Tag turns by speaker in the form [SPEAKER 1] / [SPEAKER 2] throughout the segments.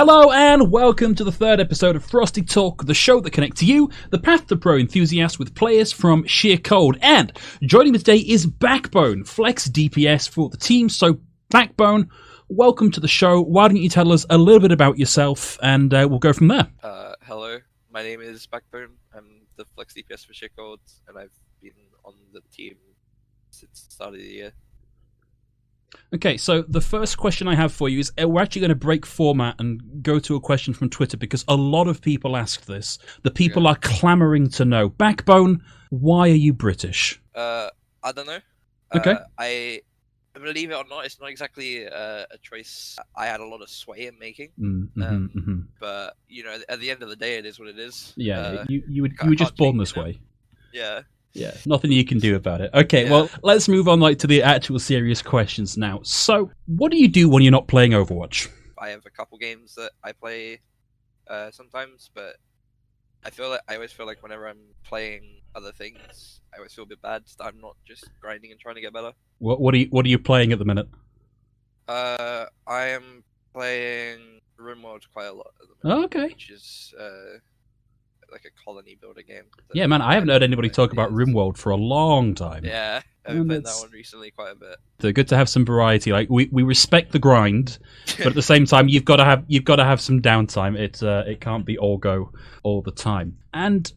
[SPEAKER 1] Hello and welcome to the third episode of Frosty Talk, the show that connects you, the path to pro enthusiast, with players from sheer cold. And joining me today is Backbone, Flex DPS for the team. So Backbone, welcome to the show. Why don't you tell us a little bit about yourself and we'll go from there.
[SPEAKER 2] Hello, my name is Backbone. I'm the Flex DPS for sheer cold, and I've been on the team since the start of the year.
[SPEAKER 1] Okay, so the first question I have for you is we're actually going to break format and go to a question from Twitter because a lot of people asked this. The people are clamoring to know. Backbone, why are you British?
[SPEAKER 2] I don't know.
[SPEAKER 1] Okay.
[SPEAKER 2] I believe it or not, it's not exactly a choice I had a lot of sway in making. But you know, at the end of the day, it is what it is.
[SPEAKER 1] Yeah, you were just born this way.
[SPEAKER 2] Yeah.
[SPEAKER 1] Yeah, nothing you can do about it. Okay, well, let's move on to the actual serious questions now. So, what do you do when you're not playing Overwatch?
[SPEAKER 2] I have a couple games that I play sometimes, but I always feel like whenever I'm playing other things, I always feel a bit bad that I'm not just grinding and trying to get better.
[SPEAKER 1] What are you playing at the minute?
[SPEAKER 2] I am playing RimWorld quite a lot at the moment, which is like a colony builder game.
[SPEAKER 1] Yeah, man, I haven't heard anybody talk about RimWorld for a long time.
[SPEAKER 2] Yeah, I've been playing that one recently quite a bit.
[SPEAKER 1] So good to have some variety. Like we respect the grind, but at the same time, you've got to have some downtime. It can't be all go all the time. And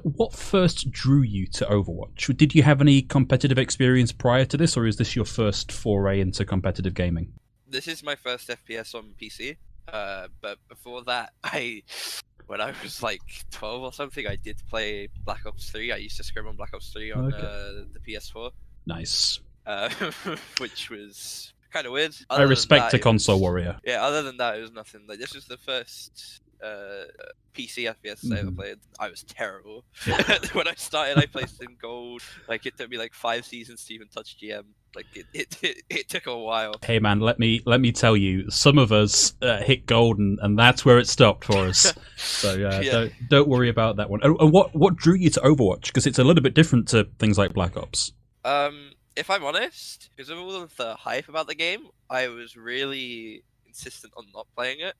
[SPEAKER 1] what first drew you to Overwatch? Did you have any competitive experience prior to this, or is this your first foray into competitive gaming?
[SPEAKER 2] This is my first FPS on PC. But before that, when I was like 12 or something, I did play Black Ops 3. I used to scrim on Black Ops 3 on the PS4.
[SPEAKER 1] Nice.
[SPEAKER 2] Which was kind of weird.
[SPEAKER 1] I respect a console warrior.
[SPEAKER 2] Yeah, other than that, it was nothing. Like, this was the first PC FPS I ever played. I was terrible. When I started, I placed in gold. Like, it took me like 5 seasons to even touch GM. Like, it took a while.
[SPEAKER 1] Hey man, let me tell you, some of us hit gold, and that's where it stopped for us. So don't worry about that one. And what drew you to Overwatch? Because it's a little bit different to things like Black Ops.
[SPEAKER 2] If I'm honest, because of all of the hype about the game, I was really insistent on not playing it.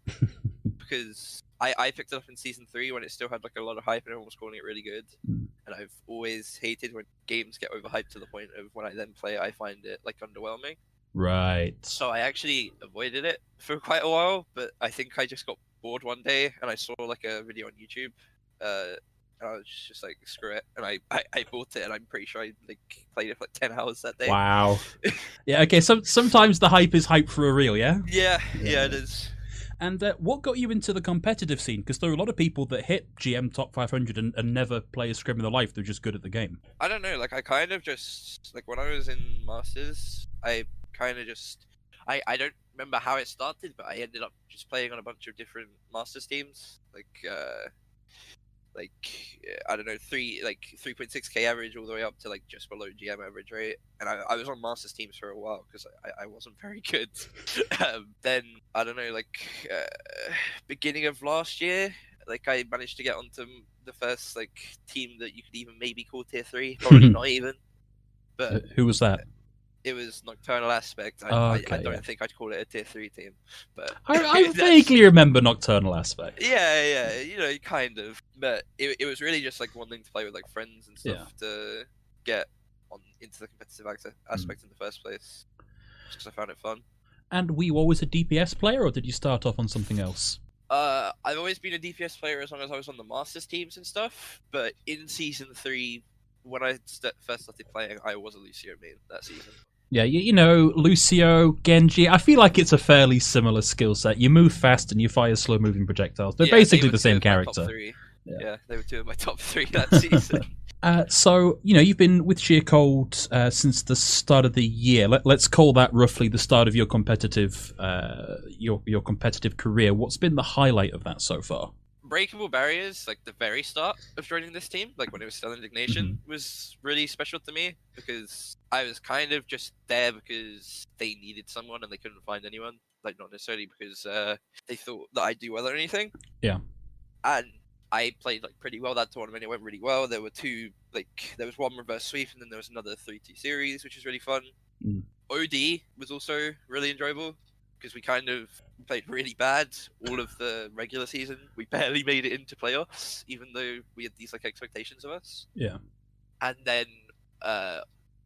[SPEAKER 2] Because I picked it up in Season 3 when it still had like a lot of hype and everyone was calling it really good. And I've always hated when games get overhyped to the point of when I then play it, I find it like underwhelming.
[SPEAKER 1] Right.
[SPEAKER 2] So I actually avoided it for quite a while, but I think I just got bored one day and I saw like a video on YouTube. And I was just like, screw it. And I bought it and I'm pretty sure I like played it for like 10 hours that day.
[SPEAKER 1] Wow. Yeah, okay, sometimes the hype is hype for a real, yeah?
[SPEAKER 2] Yeah, it is.
[SPEAKER 1] And what got you into the competitive scene? Because there are a lot of people that hit GM top 500 and never play a scrim in their life. They're just good at the game.
[SPEAKER 2] I don't know. Like, I kind of just... Like, when I was in Masters, I kind of just... I don't remember how it started, but I ended up just playing on a bunch of different Masters teams. I don't know, 3.6k average all the way up to like just below GM average rate. And I was on Masters teams for a while because I wasn't very good. Then I don't know, beginning of last year, like I managed to get onto the first like team that you could even maybe call tier 3, probably not even. But
[SPEAKER 1] who was that?
[SPEAKER 2] It was Nocturnal Aspect. I don't think I'd call it a tier 3 team, but
[SPEAKER 1] I vaguely remember Nocturnal Aspect.
[SPEAKER 2] Yeah, you know, kind of. But it was really just like wanting to play with like friends and stuff to get into the competitive aspect in the first place, just because I found it fun.
[SPEAKER 1] And were you always a DPS player, or did you start off on something else?
[SPEAKER 2] I've always been a DPS player as long as I was on the Masters teams and stuff. But in Season 3, when I first started playing, I was a Lucio main that season.
[SPEAKER 1] Yeah, you know, Lucio, Genji, I feel like it's a fairly similar skill set. You move fast and you fire slow-moving projectiles. They're basically the same character.
[SPEAKER 2] Yeah, they were 2 of my top 3 that season.
[SPEAKER 1] So, you know, you've been with Sheer Cold since the start of the year. Let's call that roughly the start of your competitive your competitive career. What's been the highlight of that so far?
[SPEAKER 2] Breakable Barriers, like the very start of joining this team, like when it was still Indignation, was really special to me because I was kind of just there because they needed someone and they couldn't find anyone. Like, not necessarily because they thought that I'd do well or anything.
[SPEAKER 1] Yeah.
[SPEAKER 2] And I played like pretty well that tournament. It went really well. There were there was one reverse sweep and then there was another 3-2 series, which was really fun. OD was also really enjoyable. because we kind of played really bad all of the regular season. We barely made it into playoffs, even though we had these like expectations of us.
[SPEAKER 1] Yeah.
[SPEAKER 2] And then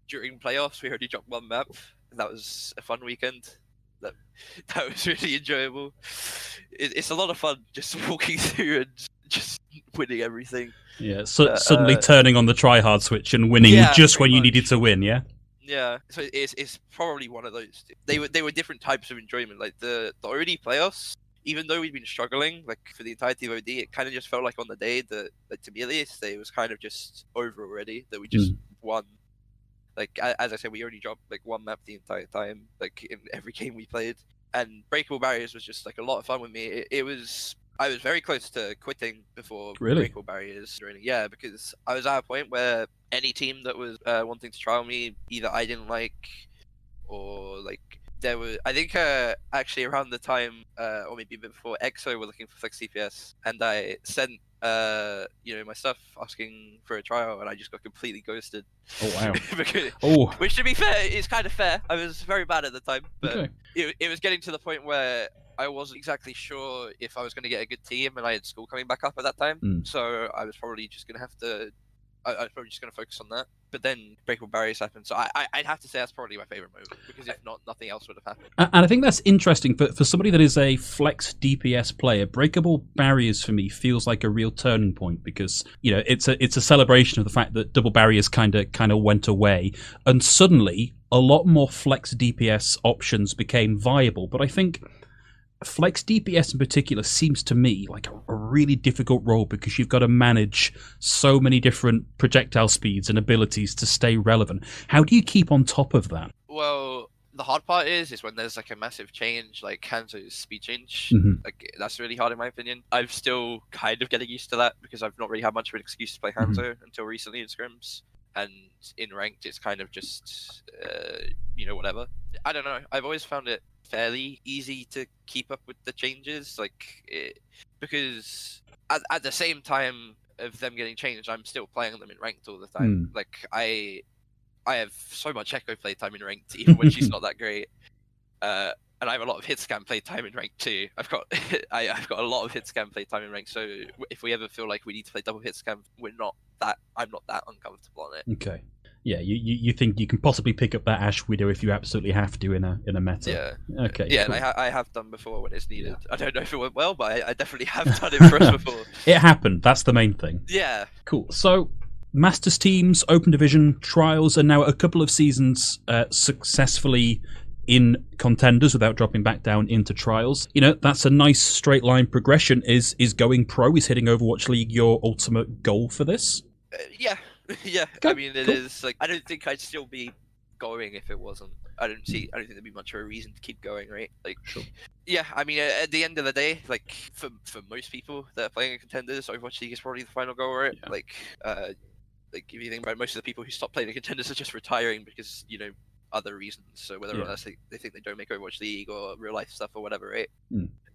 [SPEAKER 2] during playoffs, we already dropped one map, and that was a fun weekend. That was really enjoyable. It's a lot of fun just walking through and just winning everything.
[SPEAKER 1] Yeah, suddenly turning on the try-hard switch and winning just when you needed to win, yeah?
[SPEAKER 2] Yeah, so it's probably one of those. They were different types of enjoyment. Like the OD playoffs, even though we'd been struggling like for the entirety of OD, it kind of just felt like on the day that, like, to me at least, it was kind of just over already. That we just won. Like as I said, we only dropped like one map the entire time, like in every game we played. And Breakable Barriers was just like a lot of fun with me. I was very close to quitting before Breakable Barriers joining. Yeah, because I was at a point where any team that was wanting to trial me, either I didn't like, or like there was. I think actually around the time, or maybe a bit before, EXO were looking for Flex DPS, and I sent my stuff asking for a trial, and I just got completely ghosted.
[SPEAKER 1] Oh wow!
[SPEAKER 2] Because,
[SPEAKER 1] oh,
[SPEAKER 2] which to be fair is kind of fair. I was very bad at the time, but
[SPEAKER 1] okay.
[SPEAKER 2] it was getting to the point where I wasn't exactly sure if I was going to get a good team, and I had school coming back up at that time. So I was probably just going to have to. I was probably just going to focus on that. But then Breakable Barriers happened, so I'd have to say that's probably my favorite moment, because if not, nothing else would have happened.
[SPEAKER 1] And I think that's interesting for somebody that is a Flex DPS player. Breakable Barriers for me feels like a real turning point, because it's a celebration of the fact that double barriers kind of went away, and suddenly a lot more Flex DPS options became viable. But I think Flex DPS in particular seems to me like a really difficult role, because you've got to manage so many different projectile speeds and abilities to stay relevant. How do you keep on top of that?
[SPEAKER 2] Well, the hard part is when there's like a massive change, like Hanzo's speed change. Like that's really hard in my opinion. I'm still kind of getting used to that, because I've not really had much of an excuse to play Hanzo until recently in scrims. And in ranked, it's kind of just, whatever. I don't know. I've always found it fairly easy to keep up with the changes, because at the same time of them getting changed, I'm still playing them in ranked all the time. Like I have so much Echo playtime in ranked, even when she's not that great. And I have a lot of hit scan playtime in ranked too. I've got a lot of hit scan playtime in ranked. So if we ever feel like we need to play double hit scan, I'm not that uncomfortable on it.
[SPEAKER 1] Okay. Yeah, you think you can possibly pick up that Ash Widow if you absolutely have to in a meta.
[SPEAKER 2] Yeah.
[SPEAKER 1] Okay.
[SPEAKER 2] Yeah,
[SPEAKER 1] cool.
[SPEAKER 2] and I have done before when it's needed. Yeah. I don't know if it went well, but I definitely have done it for us before.
[SPEAKER 1] It happened. That's the main thing.
[SPEAKER 2] Yeah.
[SPEAKER 1] Cool. So, Masters teams, Open Division, Trials, and now a couple of seasons successfully in Contenders without dropping back down into Trials. That's a nice straight line progression. Is going pro, is hitting Overwatch League your ultimate goal for this?
[SPEAKER 2] Yeah. Yeah,
[SPEAKER 1] okay,
[SPEAKER 2] I mean, it
[SPEAKER 1] cool.
[SPEAKER 2] is like, I don't think I'd still be going if it wasn't. I don't think there'd be much of a reason to keep going, right? Like,
[SPEAKER 1] sure.
[SPEAKER 2] Yeah, I mean, at the end of the day, like for most people that are playing in Contenders, Overwatch League is probably the final goal, right? Yeah. Like if you think about it, most of the people who stop playing in Contenders are just retiring because other reasons. So whether or not they think they don't make Overwatch League or real life stuff or whatever, right?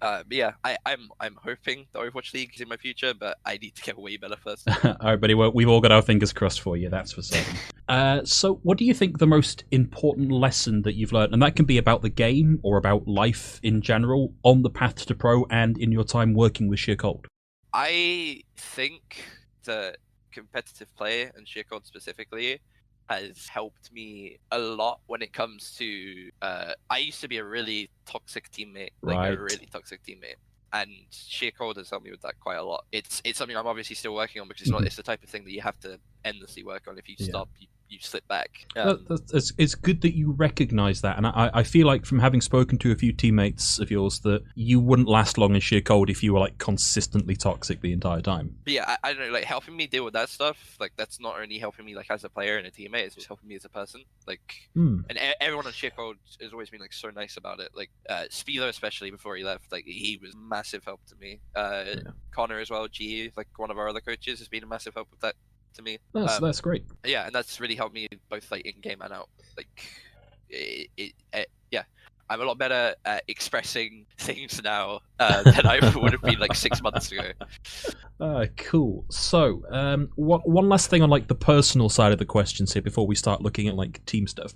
[SPEAKER 2] But yeah, I'm hoping the Overwatch League is in my future, but I need to get way better first.
[SPEAKER 1] All right, buddy. Well, we've all got our fingers crossed for you. That's for certain. So, what do you think the most important lesson that you've learned, and that can be about the game or about life in general, on the path to pro and in your time working with Sheer Cold?
[SPEAKER 2] I think that competitive play, and Sheer Cold specifically, has helped me a lot when it comes to I used to be a really toxic teammate, a really toxic teammate, and Sheer Cold has helped me with that quite a lot. It's something I'm obviously still working on, because it's the type of thing that you have to endlessly work on. If you stop, you slip back.
[SPEAKER 1] It's good that you recognise that, and I feel like from having spoken to a few teammates of yours that you wouldn't last long in Sheer Cold if you were like consistently toxic the entire time.
[SPEAKER 2] But yeah, I don't know, like helping me deal with that stuff, like that's not only helping me like as a player and a teammate, it's just helping me as a person. Like, and everyone on Sheer Cold has always been like so nice about it. Like Spilo especially before he left, like he was massive help to me. Connor as well, G, like one of our other coaches, has been a massive help with that to me.
[SPEAKER 1] That's great.
[SPEAKER 2] Yeah, and that's really helped me both like in game and out. Like, yeah, I'm a lot better at expressing things now than I would have been like 6 months ago.
[SPEAKER 1] Cool. So, one last thing on like the personal side of the questions here before we start looking at like team stuff.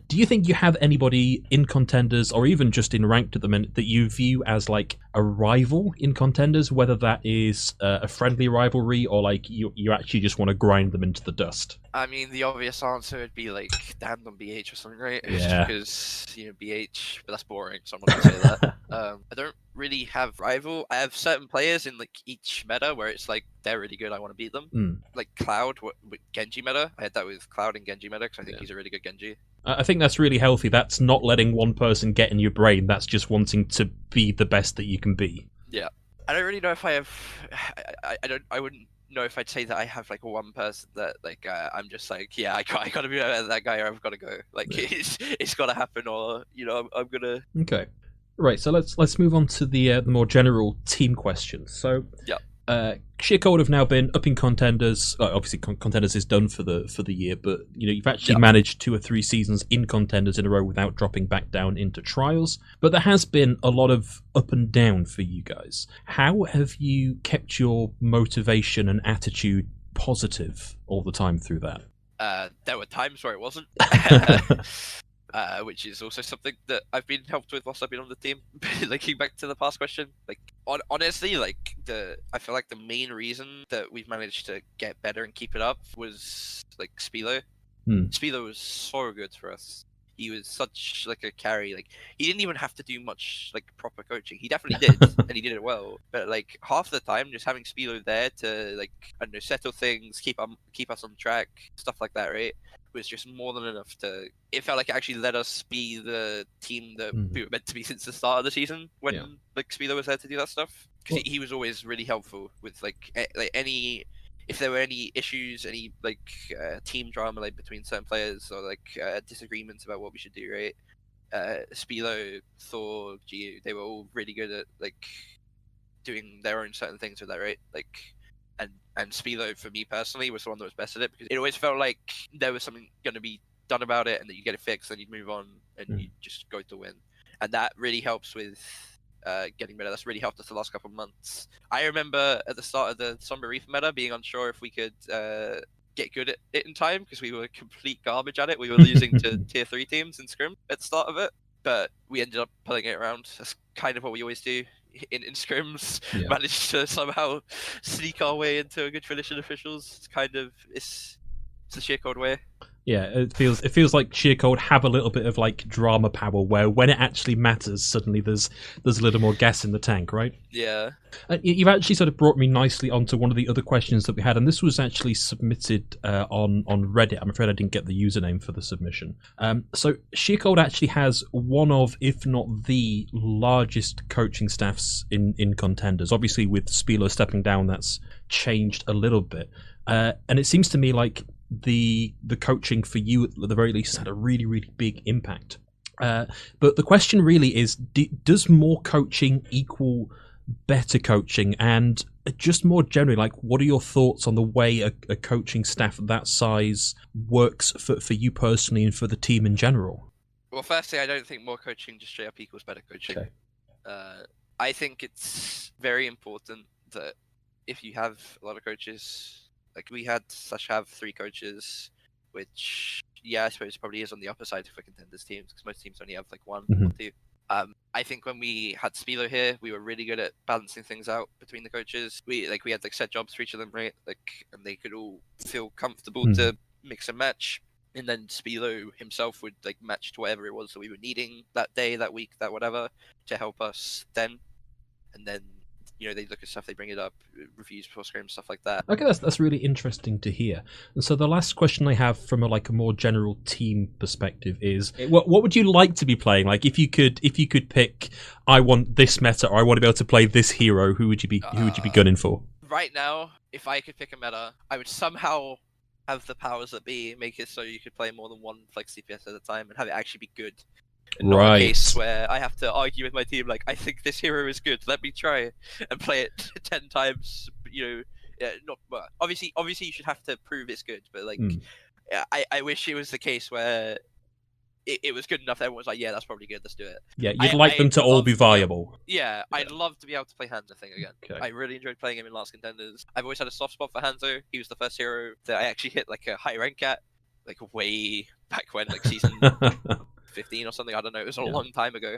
[SPEAKER 1] Do you think you have anybody in Contenders or even just in Ranked at the minute that you view as like a rival in Contenders, whether that is a friendly rivalry or like you actually just want to grind them into the dust?
[SPEAKER 2] I mean, the obvious answer would be like damned on BH or something, right?
[SPEAKER 1] Yeah.
[SPEAKER 2] Just because BH, but that's boring, so I'm not gonna say that. I don't really have rival. I have certain players in like each meta where it's like they're really good. I want to beat them. Like Cloud with Genji meta. I had that with Cloud and Genji meta because I think he's a really good Genji.
[SPEAKER 1] I think that's really healthy. That's not letting one person get in your brain. That's just wanting to be the best that you can be.
[SPEAKER 2] Yeah, I don't really know if I have. I wouldn't know if I'd say that I have like one person that like I'm just like, yeah, I gotta be that guy, or I've gotta go. Like it's gotta happen, or I'm gonna.
[SPEAKER 1] Okay, right. So let's move on to the more general team questions. So
[SPEAKER 2] yeah.
[SPEAKER 1] Sheer Cold have now been up in Contenders. Obviously, Contenders is done for the year, but you've actually managed 2 or 3 seasons in Contenders in a row without dropping back down into Trials. But there has been a lot of up and down for you guys. How have you kept your motivation and attitude positive all the time through that?
[SPEAKER 2] There were times where it wasn't. Which is also something that I've been helped with whilst I've been on the team. Linking back to the past question, like honestly, like I feel like the main reason that we've managed to get better and keep it up was like Spilo. Spilo was so good for us. He was such like a carry. Like he didn't even have to do much like proper coaching. He definitely did, and he did it well. But like half the time, just having Spilo there to like I don't know, settle things, keep us on track, stuff like that, right? Was just more than enough to. It felt like it actually let us be the team that we were meant to be since the start of the season when like Spilo was there to do that stuff. Because he was always really helpful with like any. If there were any issues, any like team drama like between certain players or like disagreements about what we should do, right? Spilo, Thor, Gio, they were all really good at like doing their own certain things with that, right? Like, and Spilo for me personally was the one that was best at it because it always felt like there was something going to be done about it, and that you get it fixed, and you move on, and you just go to win, and that really helps with. Getting better. That's really helped us the last couple of months. I remember at the start of the Somber Reef meta being unsure if we could get good at it in time because we were complete garbage at it. We were losing to tier 3 teams in scrim at the start of it, but we ended up pulling it around. That's kind of what we always do in scrims. Managed to somehow sneak our way into a good finish in officials. It's the Sheer Cold way.
[SPEAKER 1] Yeah, it feels like Sheer Cold have a little bit of like drama power where when it actually matters, suddenly there's a little more gas in the tank, right?
[SPEAKER 2] Yeah.
[SPEAKER 1] You've actually sort of brought me nicely onto one of the other questions that we had, and this was actually submitted on Reddit. I'm afraid I didn't get the username for the submission. So Sheer Cold actually has one of, if not the largest coaching staffs in Contenders. Obviously, with Spilo stepping down, that's changed a little bit, and it seems to me like the coaching for you at the very least has had a really, really big impact. But the question really is, does more coaching equal better coaching? And just more generally, like, what are your thoughts on the way a coaching staff of that size works for you personally and for the team in general?
[SPEAKER 2] Well, firstly, I don't think more coaching just straight up equals better coaching.
[SPEAKER 1] Okay.
[SPEAKER 2] I think it's very important that if you have a lot of coaches, like we have 3 coaches, which I suppose probably is on the upper side for Contenders teams because most teams only have like 1 or 2. I think when we had Spilo here, we were really good at balancing things out between the coaches. We had like set jobs for each of them, right? Like, and they could all feel comfortable to mix and match. And then Spilo himself would like match to whatever it was that we were needing that day, that week, that whatever, to help us then. And then they look at stuff, they bring it up, reviews before scrim, stuff like that.
[SPEAKER 1] Okay, that's really interesting to hear. And so the last question I have from a more general team perspective is, what would you like to be playing? Like, if you could pick, I want this meta, or I want to be able to play this hero, who would you be gunning for?
[SPEAKER 2] Right now, if I could pick a meta, I would somehow have the powers that be make it so you could play more than one Flex DPS at a time and have it actually be good. Not a case where I have to argue with my team like, I think this hero is good, let me try and play it 10 times. Obviously you should have to prove it's good, but like I wish it was the case where it was good enough that everyone was like, yeah, that's probably good, let's do it.
[SPEAKER 1] Yeah, you'd like them to all be viable.
[SPEAKER 2] Yeah, I'd love to be able to play Hanzo thing again.
[SPEAKER 1] Okay.
[SPEAKER 2] I really enjoyed playing him in Last Contenders. I've always had a soft spot for Hanzo. He was the first hero that I actually hit like a high rank at, like way back when, like season 15 or something. I don't know. It was a long time ago.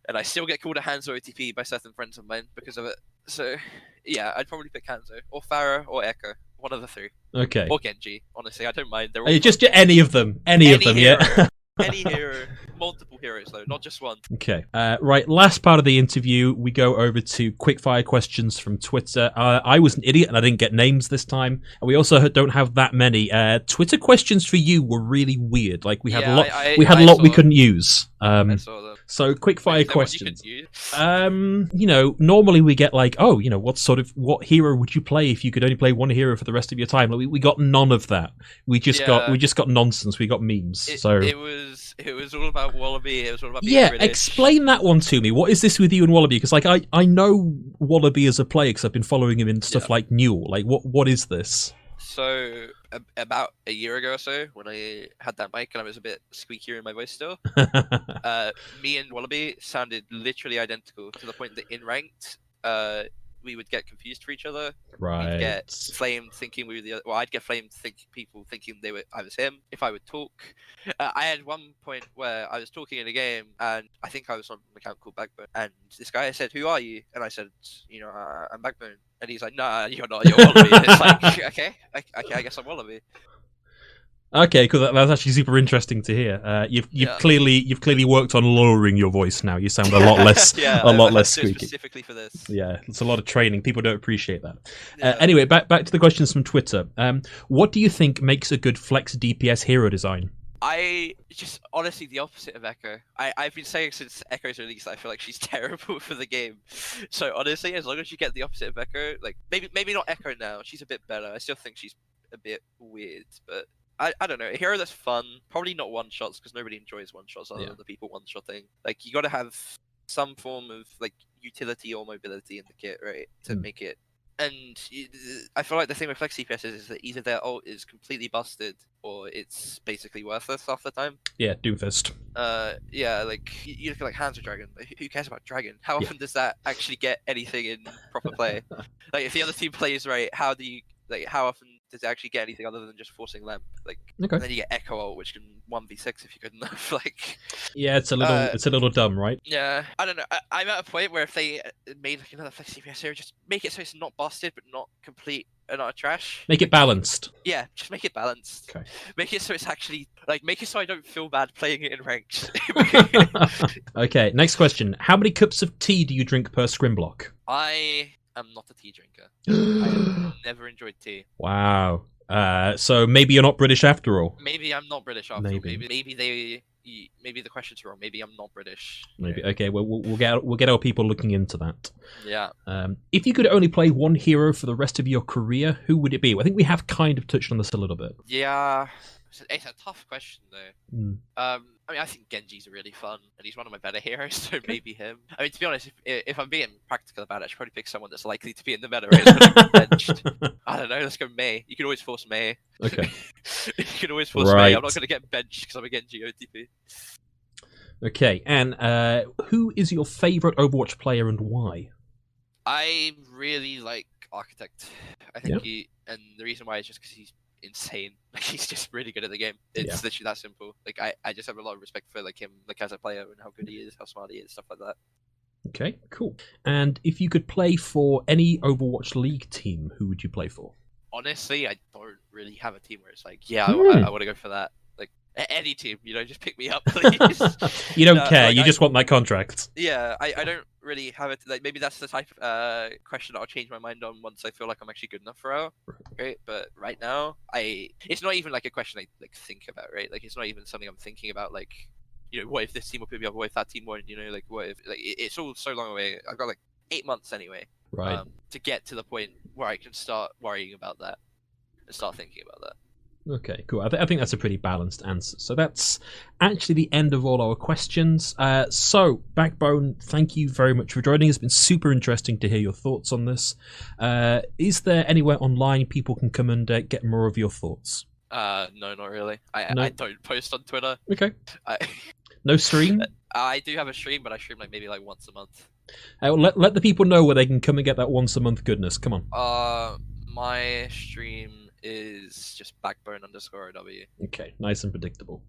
[SPEAKER 2] And I still get called a Hanzo OTP by certain friends of mine because of it. So, yeah, I'd probably pick Hanzo or Pharah or Echo. One of the three.
[SPEAKER 1] Okay.
[SPEAKER 2] Or Genji. Honestly, I don't mind. They're all
[SPEAKER 1] just any of them. Any of them,
[SPEAKER 2] hero.
[SPEAKER 1] yeah.
[SPEAKER 2] Any hero. Multiple heroes, though, not just one.
[SPEAKER 1] Okay. Right, last part of the interview, we go over to quickfire questions from Twitter. I was an idiot and I didn't get names this time. And we also don't have that many. Twitter questions for you were really weird. Like, we had a lot a lot we couldn't use.
[SPEAKER 2] I saw them.
[SPEAKER 1] So, quickfire questions. Normally we get like, what hero would you play if you could only play one hero for the rest of your time? Like, we got none of that. We just got nonsense. We got memes.
[SPEAKER 2] It was all about Wallaby. It was all about being British.
[SPEAKER 1] Explain that one to me. What is this with you and Wallaby? Because I know Wallaby as a player because I've been following him in stuff like Newell. Like what is this?
[SPEAKER 2] So about a year ago or so, when I had that mic and I was a bit squeakier in my voice still, me and Wallaby sounded literally identical to the point that in ranked, we would get confused for each other.
[SPEAKER 1] Right.
[SPEAKER 2] We'd get flamed thinking we were the other. Well, I'd get flamed people thinking I was him. If I would talk, I had one point where I was talking in a game and I think I was on an account called Backbone, and this guy said, "Who are you?" And I said, "I'm Backbone." And he's like, "Nah, you're not. You're Wallaby." And it's like, okay, I guess I'm Wallaby.
[SPEAKER 1] Okay, cool. That's actually super interesting to hear. You've clearly worked on lowering your voice now. You sound a lot less less squeaky.
[SPEAKER 2] Specifically for this.
[SPEAKER 1] Yeah, it's a lot of training. People don't appreciate that. Anyway, back to the questions from Twitter. What do you think makes a good Flex DPS hero design?
[SPEAKER 2] I just honestly the opposite of Echo. I've been saying since Echo's release I feel like she's terrible for the game. So honestly, as long as you get the opposite of Echo, like maybe not Echo now. She's a bit better. I still think she's a bit weird, but. I don't know, a hero that's fun, probably not one-shots, because nobody enjoys one-shots other than the people one-shotting. Like, you gotta have some form of, like, utility or mobility in the kit, right, to make it. And I feel like the thing with Flex DPS is that either their ult is completely busted, or it's basically worthless half the time.
[SPEAKER 1] Yeah, Doomfist.
[SPEAKER 2] Like, you look at, like, Hands of Dragon. Who cares about Dragon? How often does that actually get anything in proper play? Like, if the other team plays right, how often does it actually get anything other than just forcing lamp? Like, and then you get Echo ult, which can 1v6 if you good enough. Like,
[SPEAKER 1] yeah, it's a little dumb, right?
[SPEAKER 2] Yeah, I don't know. I'm at a point where if they made like another Flex DPS hero, just make it so it's not busted but not complete and not trash.
[SPEAKER 1] Make it balanced.
[SPEAKER 2] Yeah, just make it balanced.
[SPEAKER 1] Okay.
[SPEAKER 2] Make it so it's actually make it so I don't feel bad playing it in ranked.
[SPEAKER 1] Okay, next question. How many cups of tea do you drink per scrim block?
[SPEAKER 2] I'm not a tea drinker. I have never enjoyed tea.
[SPEAKER 1] Wow. So maybe you're not British after all.
[SPEAKER 2] Maybe I'm not British after all. Maybe the question's wrong. Maybe I'm not British.
[SPEAKER 1] Maybe. Okay. Well, we'll get our people looking into that.
[SPEAKER 2] Yeah.
[SPEAKER 1] If you could only play one hero for the rest of your career, who would it be? I think we have kind of touched on this a little bit.
[SPEAKER 2] Yeah. It's a tough question though. I mean, I think Genji's really fun, and he's one of my better heroes, so maybe him. I mean, to be honest, if I'm being practical about it, I should probably pick someone that's likely to be in the meta, right? It's gonna be benched. I don't know, let's go Mei. You can always force Mei.
[SPEAKER 1] Okay.
[SPEAKER 2] You can always force Mei. I'm not going to get benched because I'm a Genji OTP.
[SPEAKER 1] Okay, and who is your favourite Overwatch player and why? I
[SPEAKER 2] really like Architect. I think and the reason why is just because he's insane. Like, he's just really good at the game. It's literally that simple. Like, I just have a lot of respect for like him, like as a player, and how good he is, how smart he is, stuff like that.
[SPEAKER 1] Okay, cool. And if you could play for any Overwatch League team, who would you play for?
[SPEAKER 2] Honestly, I don't really have a team where it's like, I want to go for that. Like, any team, just pick me up, please.
[SPEAKER 1] You don't care, you just want my contract.
[SPEAKER 2] Yeah, I don't really have it. Like, maybe that's the type of question that I'll change my mind on once I feel like I'm actually good enough for it. Right? But right now, it's not even like a question I like think about, right? Like, it's not even something I'm thinking about, like, what if this team will put me up, what if that team won't, like, what if, like, it's all so long away. I've got like 8 months anyway,
[SPEAKER 1] right,
[SPEAKER 2] to get to the point where I can start worrying about that and start thinking about that.
[SPEAKER 1] Okay, cool. I think that's a pretty balanced answer. So that's actually the end of all our questions. So, Backbone, thank you very much for joining. It's been super interesting to hear your thoughts on this. Is there anywhere online people can come and get more of your thoughts?
[SPEAKER 2] No, not really.
[SPEAKER 1] No.
[SPEAKER 2] I don't post on Twitter.
[SPEAKER 1] Okay.
[SPEAKER 2] I
[SPEAKER 1] No stream?
[SPEAKER 2] I do have a stream, but I stream like maybe like once a month.
[SPEAKER 1] Let the people know where they can come and get that once a month goodness. Come on.
[SPEAKER 2] My stream is just backbone_OW.
[SPEAKER 1] Okay, nice and predictable.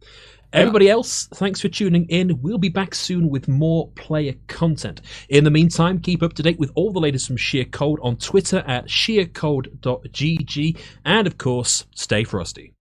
[SPEAKER 1] Everybody else, thanks for tuning in. We'll be back soon with more player content. In the meantime, keep up to date with all the latest from Sheer Code on Twitter at sheercode.gg, and of course, stay frosty.